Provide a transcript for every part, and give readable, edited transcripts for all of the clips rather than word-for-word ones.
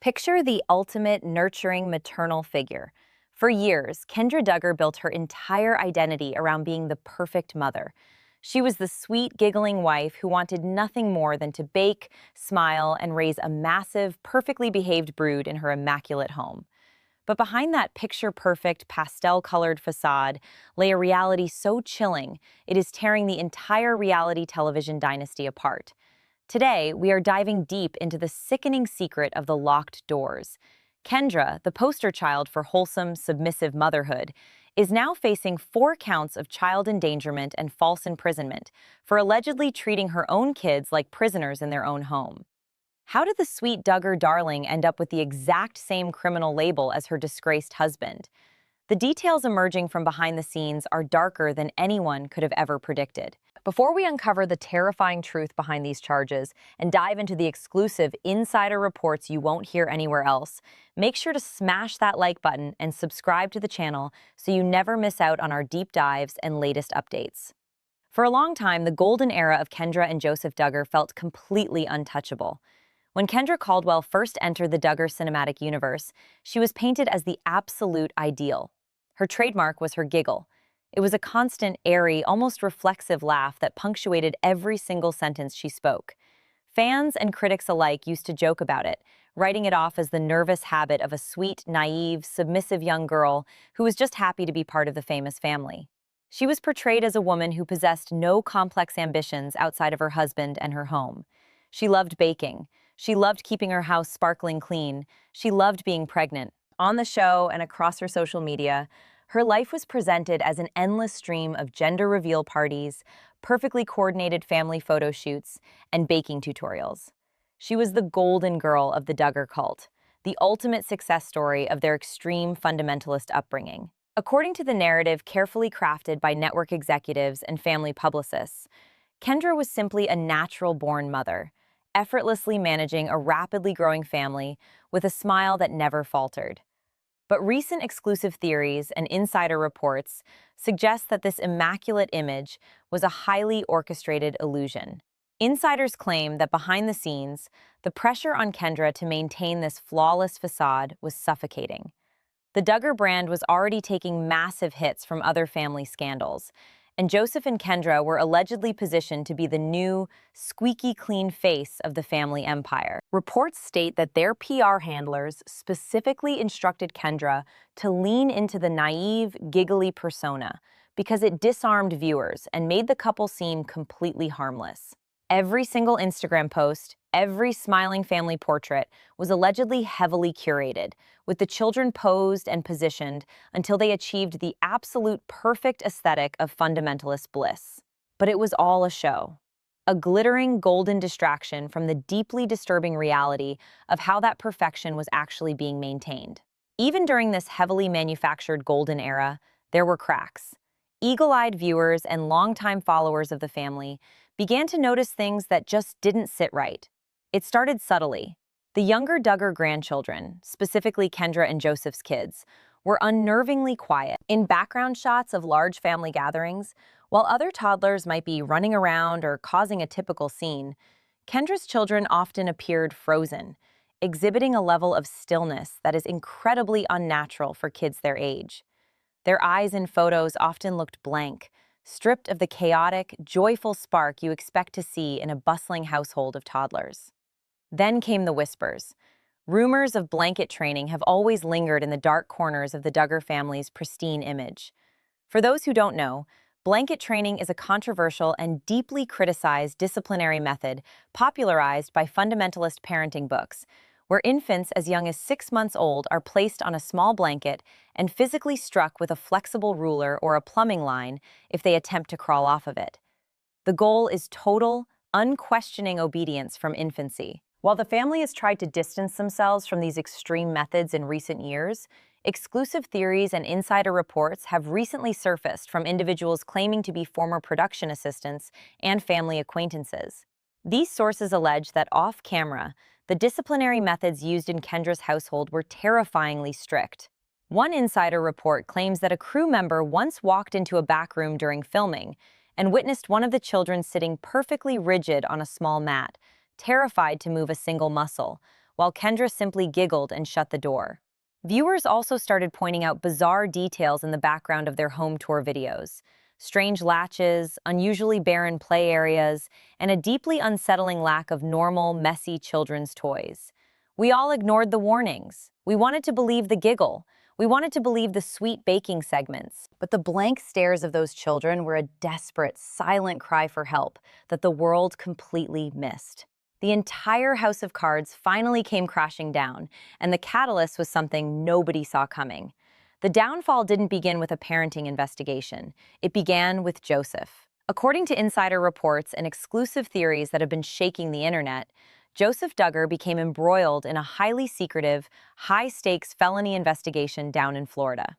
Picture the ultimate nurturing maternal figure. For years, Kendra Duggar built her entire identity around being the perfect mother. She was the sweet, giggling wife who wanted nothing more than to bake, smile, and raise a massive, perfectly behaved brood in her immaculate home. But behind that picture-perfect, pastel-colored facade lay a reality so chilling, it is tearing the entire reality television dynasty apart. Today, we are diving deep into the sickening secret of the locked doors. Kendra, the poster child for wholesome, submissive motherhood, is now facing 4 counts of child endangerment and false imprisonment for allegedly treating her own kids like prisoners in their own home. How did the sweet Duggar darling end up with the exact same criminal label as her disgraced husband? The details emerging from behind the scenes are darker than anyone could have ever predicted. Before we uncover the terrifying truth behind these charges and dive into the exclusive insider reports you won't hear anywhere else, make sure to smash that like button and subscribe to the channel so you never miss out on our deep dives and latest updates. For a long time, the golden era of Kendra and Joseph Duggar felt completely untouchable. When Kendra Caldwell first entered the Duggar cinematic universe, she was painted as the absolute ideal. Her trademark was her giggle. It was a constant, airy, almost reflexive laugh that punctuated every single sentence she spoke. Fans and critics alike used to joke about it, writing it off as the nervous habit of a sweet, naive, submissive young girl who was just happy to be part of the famous family. She was portrayed as a woman who possessed no complex ambitions outside of her husband and her home. She loved baking. She loved keeping her house sparkling clean. She loved being pregnant. On the show and across her social media, her life was presented as an endless stream of gender reveal parties, perfectly coordinated family photo shoots, and baking tutorials. She was the golden girl of the Duggar cult, the ultimate success story of their extreme fundamentalist upbringing. According to the narrative carefully crafted by network executives and family publicists, Kendra was simply a natural-born mother, effortlessly managing a rapidly growing family with a smile that never faltered. But recent exclusive theories and insider reports suggest that this immaculate image was a highly orchestrated illusion. Insiders claim that behind the scenes, the pressure on Kendra to maintain this flawless facade was suffocating. The Duggar brand was already taking massive hits from other family scandals, and Joseph and Kendra were allegedly positioned to be the new, squeaky clean face of the family empire. Reports state that their PR handlers specifically instructed Kendra to lean into the naive, giggly persona because it disarmed viewers and made the couple seem completely harmless. Every single Instagram post, every smiling family portrait was allegedly heavily curated, with the children posed and positioned until they achieved the absolute perfect aesthetic of fundamentalist bliss. But it was all a show, a glittering golden distraction from the deeply disturbing reality of how that perfection was actually being maintained. Even during this heavily manufactured golden era, there were cracks. Eagle-eyed viewers and longtime followers of the family began to notice things that just didn't sit right. It started subtly. The younger Duggar grandchildren, specifically Kendra and Joseph's kids, were unnervingly quiet. In background shots of large family gatherings, while other toddlers might be running around or causing a typical scene, Kendra's children often appeared frozen, exhibiting a level of stillness that is incredibly unnatural for kids their age. Their eyes in photos often looked blank, stripped of the chaotic, joyful spark you expect to see in a bustling household of toddlers. Then came the whispers. Rumors of blanket training have always lingered in the dark corners of the Duggar family's pristine image. For those who don't know, blanket training is a controversial and deeply criticized disciplinary method popularized by fundamentalist parenting books, where infants as young as 6 months old are placed on a small blanket and physically struck with a flexible ruler or a plumbing line if they attempt to crawl off of it. The goal is total, unquestioning obedience from infancy. While the family has tried to distance themselves from these extreme methods in recent years, exclusive theories and insider reports have recently surfaced from individuals claiming to be former production assistants and family acquaintances. These sources allege that off-camera, the disciplinary methods used in Kendra's household were terrifyingly strict. One insider report claims that a crew member once walked into a back room during filming and witnessed one of the children sitting perfectly rigid on a small mat, terrified to move a single muscle, while Kendra simply giggled and shut the door. Viewers also started pointing out bizarre details in the background of their home tour videos. Strange latches, unusually barren play areas, and a deeply unsettling lack of normal, messy children's toys. We all ignored the warnings. We wanted to believe the giggle. We wanted to believe the sweet baking segments. But the blank stares of those children were a desperate, silent cry for help that the world completely missed. The entire house of cards finally came crashing down, and the catalyst was something nobody saw coming. The downfall didn't begin with a parenting investigation. It began with Joseph. According to insider reports and exclusive theories that have been shaking the internet, Joseph Duggar became embroiled in a highly secretive, high-stakes felony investigation down in Florida.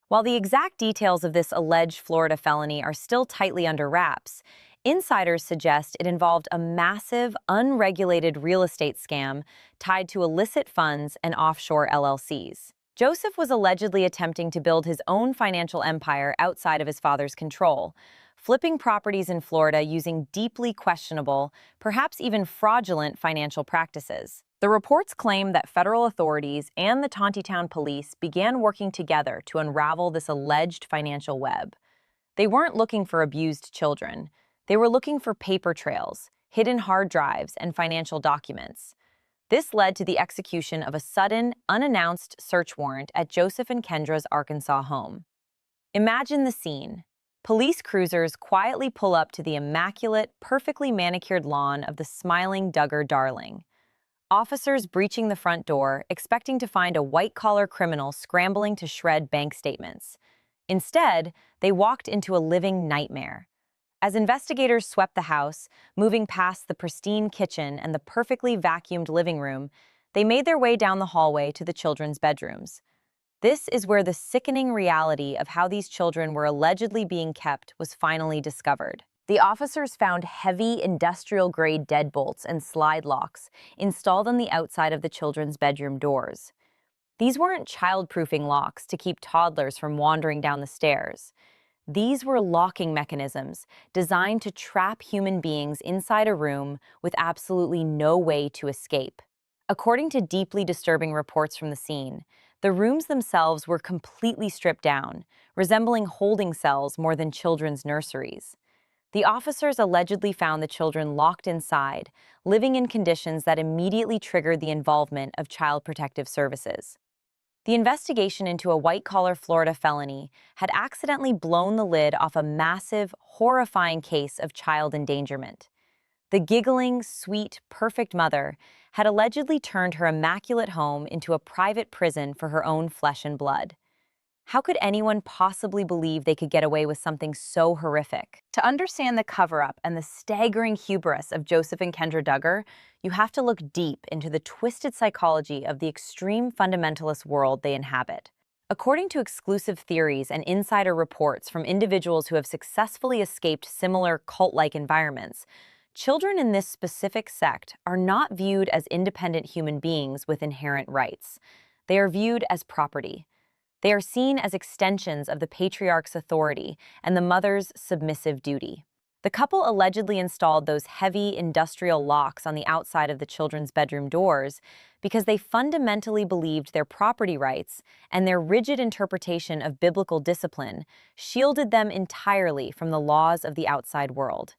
While the exact details of this alleged Florida felony are still tightly under wraps, insiders suggest it involved a massive, unregulated real estate scam tied to illicit funds and offshore LLCs. Joseph was allegedly attempting to build his own financial empire outside of his father's control, flipping properties in Florida using deeply questionable, perhaps even fraudulent financial practices. The reports claim that federal authorities and the Tontitown police began working together to unravel this alleged financial web. They weren't looking for abused children. They were looking for paper trails, hidden hard drives, and financial documents. This led to the execution of a sudden, unannounced search warrant at Joseph and Kendra's Arkansas home. Imagine the scene. Police cruisers quietly pull up to the immaculate, perfectly manicured lawn of the smiling Duggar darling. Officers breaching the front door, expecting to find a white-collar criminal scrambling to shred bank statements. Instead, they walked into a living nightmare. As investigators swept the house, moving past the pristine kitchen and the perfectly vacuumed living room, they made their way down the hallway to the children's bedrooms. This is where the sickening reality of how these children were allegedly being kept was finally discovered. The officers found heavy, industrial-grade deadbolts and slide locks installed on the outside of the children's bedroom doors. These weren't child-proofing locks to keep toddlers from wandering down the stairs. These were locking mechanisms designed to trap human beings inside a room with absolutely no way to escape. According to deeply disturbing reports from the scene, the rooms themselves were completely stripped down, resembling holding cells more than children's nurseries. The officers allegedly found the children locked inside, living in conditions that immediately triggered the involvement of Child Protective Services. The investigation into a white-collar Florida felony had accidentally blown the lid off a massive, horrifying case of child endangerment. The giggling, sweet, perfect mother had allegedly turned her immaculate home into a private prison for her own flesh and blood. How could anyone possibly believe they could get away with something so horrific? To understand the cover-up and the staggering hubris of Joseph and Kendra Duggar, you have to look deep into the twisted psychology of the extreme fundamentalist world they inhabit. According to exclusive theories and insider reports from individuals who have successfully escaped similar cult-like environments, children in this specific sect are not viewed as independent human beings with inherent rights. They are viewed as property. They are seen as extensions of the patriarch's authority and the mother's submissive duty. The couple allegedly installed those heavy industrial locks on the outside of the children's bedroom doors because they fundamentally believed their property rights and their rigid interpretation of biblical discipline shielded them entirely from the laws of the outside world.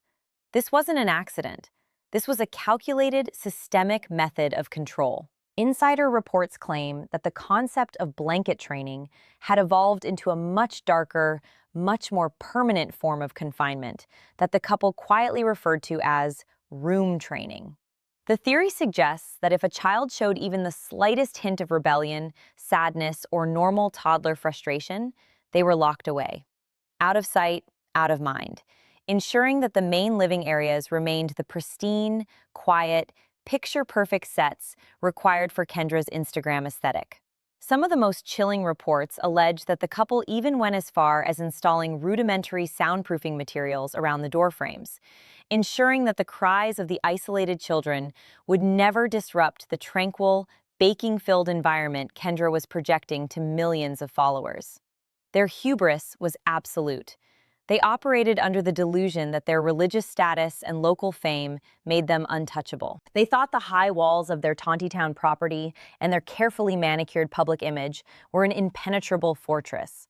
This wasn't an accident. This was a calculated, systemic method of control. Insider reports claim that the concept of blanket training had evolved into a much darker, much more permanent form of confinement that the couple quietly referred to as room training. The theory suggests that if a child showed even the slightest hint of rebellion, sadness, or normal toddler frustration, they were locked away. Out of sight, out of mind, ensuring that the main living areas remained the pristine, quiet, picture-perfect sets required for Kendra's Instagram aesthetic. Some of the most chilling reports allege that the couple even went as far as installing rudimentary soundproofing materials around the doorframes, ensuring that the cries of the isolated children would never disrupt the tranquil, baking-filled environment Kendra was projecting to millions of followers. Their hubris was absolute. They operated under the delusion that their religious status and local fame made them untouchable. They thought the high walls of their Tontitown property and their carefully manicured public image were an impenetrable fortress.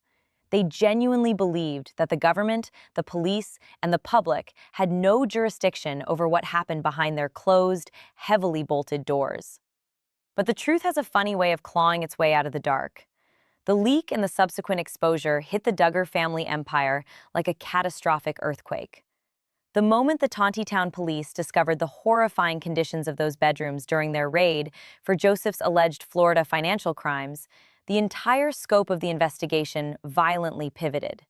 They genuinely believed that the government, the police, and the public had no jurisdiction over what happened behind their closed, heavily bolted doors. But the truth has a funny way of clawing its way out of the dark. The leak and the subsequent exposure hit the Duggar family empire like a catastrophic earthquake. The moment the Tontitown police discovered the horrifying conditions of those bedrooms during their raid for Joseph's alleged Florida financial crimes, the entire scope of the investigation violently pivoted.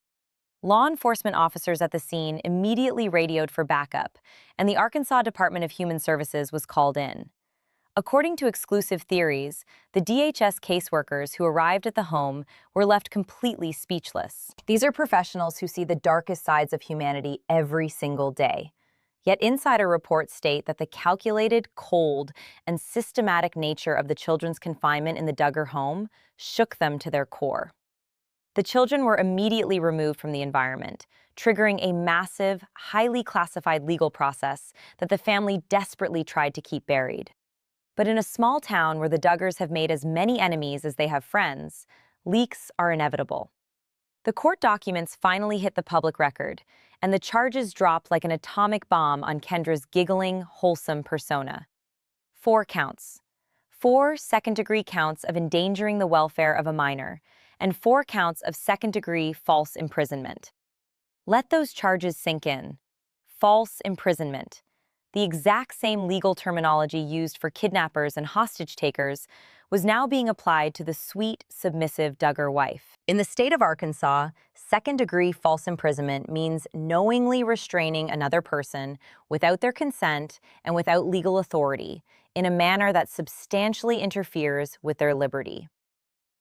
Law enforcement officers at the scene immediately radioed for backup, and the Arkansas Department of Human Services was called in. According to exclusive theories, the DHS caseworkers who arrived at the home were left completely speechless. These are professionals who see the darkest sides of humanity every single day. Yet insider reports state that the calculated, cold, and systematic nature of the children's confinement in the Duggar home shook them to their core. The children were immediately removed from the environment, triggering a massive, highly classified legal process that the family desperately tried to keep buried. But in a small town where the Duggars have made as many enemies as they have friends, leaks are inevitable. The court documents finally hit the public record, and the charges dropped like an atomic bomb on Kendra's giggling, wholesome persona. 4 counts. 4 second-degree counts of endangering the welfare of a minor, and 4 counts of second-degree false imprisonment. Let those charges sink in. False imprisonment. The exact same legal terminology used for kidnappers and hostage-takers was now being applied to the sweet, submissive Duggar wife. In the state of Arkansas, second-degree false imprisonment means knowingly restraining another person without their consent and without legal authority in a manner that substantially interferes with their liberty.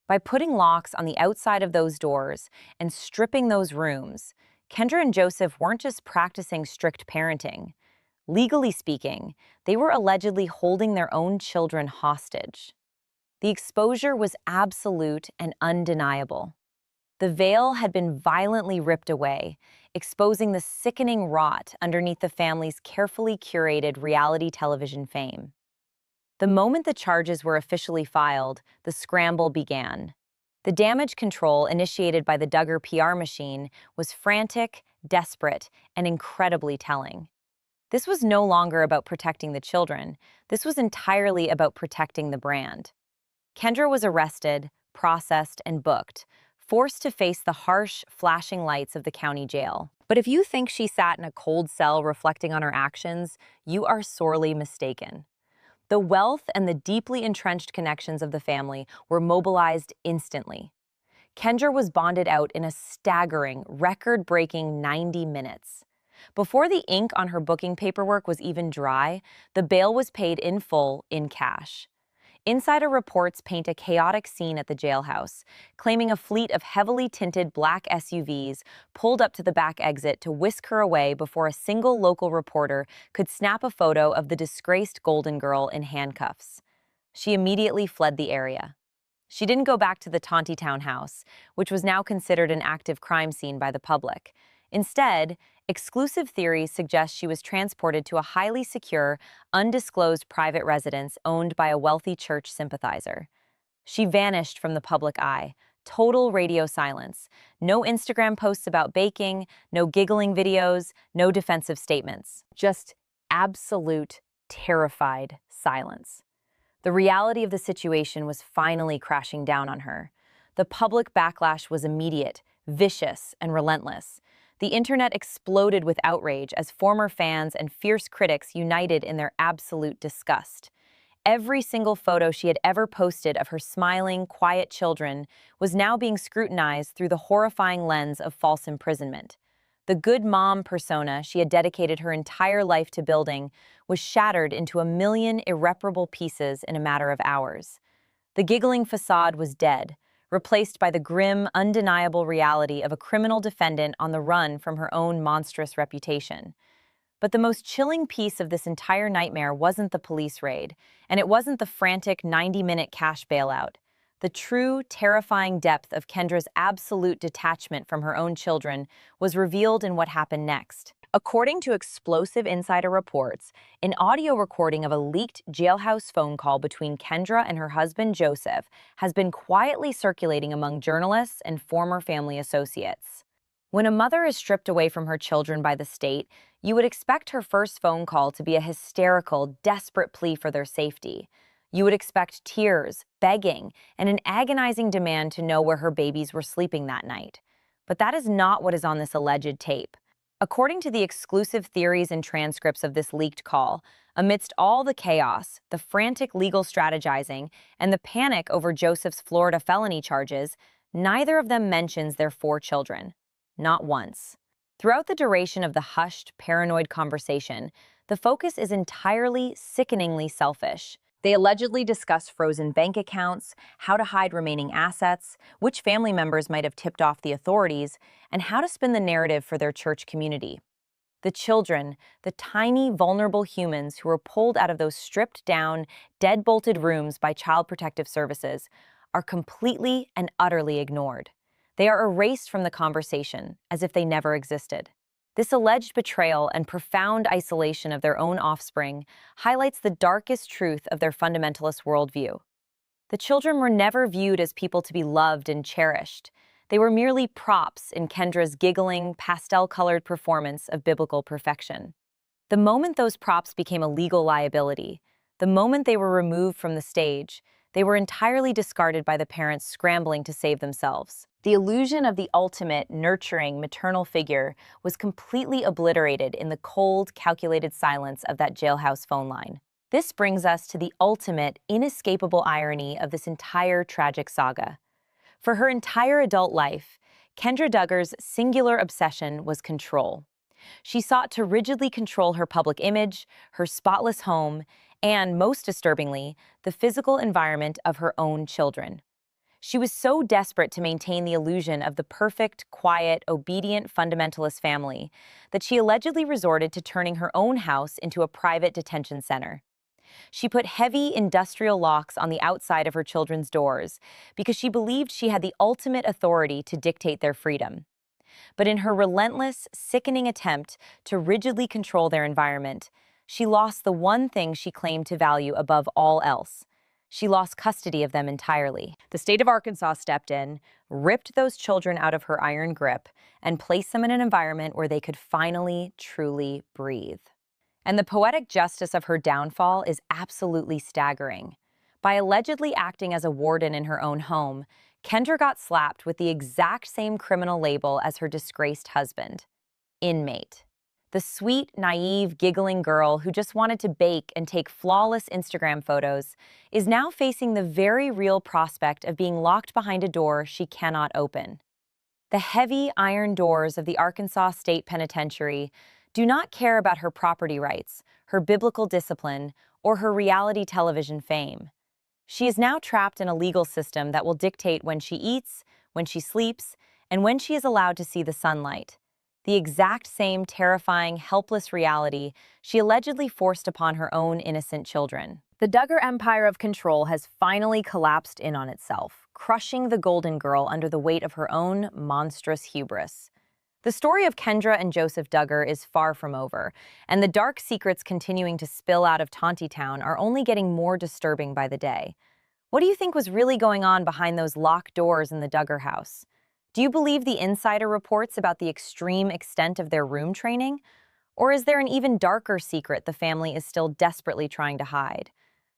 By putting locks on the outside of those doors and stripping those rooms, Kendra and Joseph weren't just practicing strict parenting. Legally speaking, they were allegedly holding their own children hostage. The exposure was absolute and undeniable. The veil had been violently ripped away, exposing the sickening rot underneath the family's carefully curated reality television fame. The moment the charges were officially filed, the scramble began. The damage control initiated by the Duggar PR machine was frantic, desperate, and incredibly telling. This was no longer about protecting the children. This was entirely about protecting the brand. Kendra was arrested, processed, and booked, forced to face the harsh, flashing lights of the county jail. But if you think she sat in a cold cell reflecting on her actions, you are sorely mistaken. The wealth and the deeply entrenched connections of the family were mobilized instantly. Kendra was bonded out in a staggering, record-breaking 90 minutes. Before the ink on her booking paperwork was even dry, the bail was paid in full, in cash. Insider reports paint a chaotic scene at the jailhouse, claiming a fleet of heavily tinted black SUVs pulled up to the back exit to whisk her away before a single local reporter could snap a photo of the disgraced Golden Girl in handcuffs. She immediately fled the area. She didn't go back to the Tontitown house, which was now considered an active crime scene by the public. Instead, exclusive theories suggest she was transported to a highly secure, undisclosed private residence owned by a wealthy church sympathizer. She vanished from the public eye. Total radio silence. No Instagram posts about baking, no giggling videos, no defensive statements. Just absolute, terrified silence. The reality of the situation was finally crashing down on her. The public backlash was immediate, vicious, and relentless. The internet exploded with outrage as former fans and fierce critics united in their absolute disgust. Every single photo she had ever posted of her smiling, quiet children was now being scrutinized through the horrifying lens of false imprisonment. The good mom persona she had dedicated her entire life to building was shattered into a million irreparable pieces in a matter of hours. The giggling facade was dead, replaced by the grim, undeniable reality of a criminal defendant on the run from her own monstrous reputation. But the most chilling piece of this entire nightmare wasn't the police raid, and it wasn't the frantic 90-minute cash bailout. The true, terrifying depth of Kendra's absolute detachment from her own children was revealed in what happened next. According to explosive insider reports, an audio recording of a leaked jailhouse phone call between Kendra and her husband Joseph has been quietly circulating among journalists and former family associates. When a mother is stripped away from her children by the state, you would expect her first phone call to be a hysterical, desperate plea for their safety. You would expect tears, begging, and an agonizing demand to know where her babies were sleeping that night. But that is not what is on this alleged tape. According to the exclusive theories and transcripts of this leaked call, amidst all the chaos, the frantic legal strategizing, and the panic over Joseph's Florida felony charges, neither of them mentions their 4 children. Not once. Throughout the duration of the hushed, paranoid conversation, the focus is entirely sickeningly selfish. They allegedly discuss frozen bank accounts, how to hide remaining assets, which family members might have tipped off the authorities, and how to spin the narrative for their church community. The children, the tiny, vulnerable humans who were pulled out of those stripped-down, dead-bolted rooms by Child Protective Services, are completely and utterly ignored. They are erased from the conversation, as if they never existed. This alleged betrayal and profound isolation of their own offspring highlights the darkest truth of their fundamentalist worldview. The children were never viewed as people to be loved and cherished. They were merely props in Kendra's giggling, pastel-colored performance of biblical perfection. The moment those props became a legal liability, the moment they were removed from the stage, they were entirely discarded by the parents scrambling to save themselves. The illusion of the ultimate, nurturing, maternal figure was completely obliterated in the cold, calculated silence of that jailhouse phone line. This brings us to the ultimate, inescapable irony of this entire tragic saga. For her entire adult life, Kendra Duggar's singular obsession was control. She sought to rigidly control her public image, her spotless home, and, most disturbingly, the physical environment of her own children. She was so desperate to maintain the illusion of the perfect, quiet, obedient fundamentalist family that she allegedly resorted to turning her own house into a private detention center. She put heavy industrial locks on the outside of her children's doors because she believed she had the ultimate authority to dictate their freedom. But in her relentless, sickening attempt to rigidly control their environment, she lost the one thing she claimed to value above all else. She lost custody of them entirely. The state of Arkansas stepped in, ripped those children out of her iron grip, and placed them in an environment where they could finally, truly breathe. And the poetic justice of her downfall is absolutely staggering. By allegedly acting as a warden in her own home, Kendra got slapped with the exact same criminal label as her disgraced husband, inmate. The sweet, naive, giggling girl who just wanted to bake and take flawless Instagram photos is now facing the very real prospect of being locked behind a door she cannot open. The heavy iron doors of the Arkansas State Penitentiary do not care about her property rights, her biblical discipline, or her reality television fame. She is now trapped in a legal system that will dictate when she eats, when she sleeps, and when she is allowed to see the sunlight. The exact same terrifying, helpless reality she allegedly forced upon her own innocent children. The Duggar empire of control has finally collapsed in on itself, crushing the golden girl under the weight of her own monstrous hubris. The story of Kendra and Joseph Duggar is far from over, and the dark secrets continuing to spill out of Town are only getting more disturbing by the day. What do you think was really going on behind those locked doors in the Duggar house? Do you believe the insider reports about the extreme extent of their room training? Or is there an even darker secret the family is still desperately trying to hide?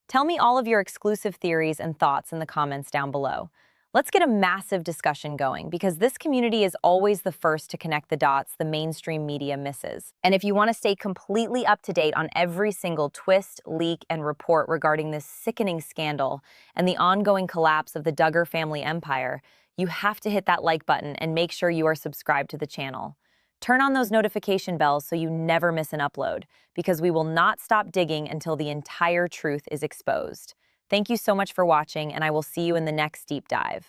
Tell me all of your exclusive theories and thoughts in the comments down below. Let's get a massive discussion going, because this community is always the first to connect the dots the mainstream media misses. And if you want to stay completely up to date on every single twist, leak, and report regarding this sickening scandal and the ongoing collapse of the Duggar family empire, you have to hit that like button and make sure you are subscribed to the channel. Turn on those notification bells so you never miss an upload, because we will not stop digging until the entire truth is exposed. Thank you so much for watching, and I will see you in the next deep dive.